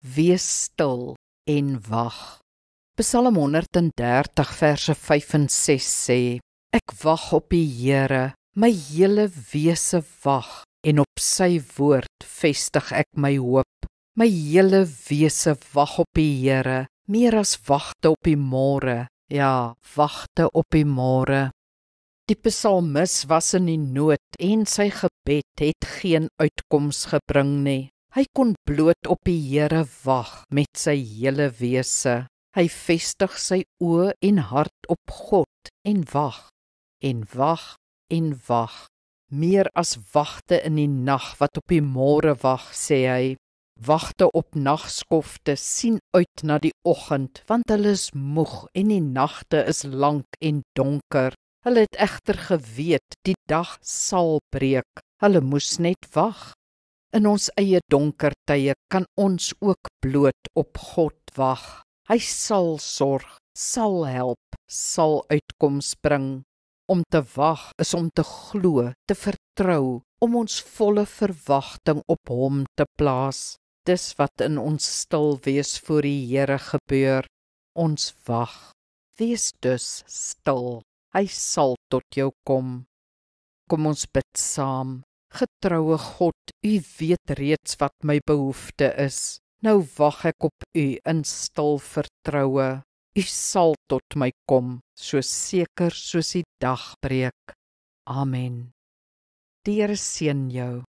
Wees stil en wag. Psalm 130 verse 5 en 6 sê, Ek wag op die Here, my hele wese wag, en op sy woord vestig ek my hoop. My hele wese wag op die Here, meer as wagte op die môre, ja, wagte op die môre. Die psalmis was in die nood en sy gebed het geen uitkoms gebring nie. Hy kon bloot op die Here wag met sy hele wese. Hy vestig sy oë en hart op God en wag, en wag, en wag. Meer as wagte in die nag wat op die môre wag, sê hy. Wagte op nagskofte sien uit na die oggend, want hulle is moeg en die nagte is lank en donker. Hulle het egter geweet die dag sal breek. Hulle moes net wag. In ons eie donker tye kan ons ook bloot op God wag. Hy sal sorg, sal help, sal uitkoms bring. Om te wag is om te glo, te vertrou, om ons volle verwagting op hom te plaas. Dis wat in ons stil wees voor die Here gebeur. Ons wag. Wees dus stil. Hy sal tot jou kom. Kom ons bid saam. Getroue God, U weet reeds wat my behoefte is. Nou wag ek op U in stil vertroue. U sal tot my kom, so seker soos die dag breek. Amen. Die Here seën jou.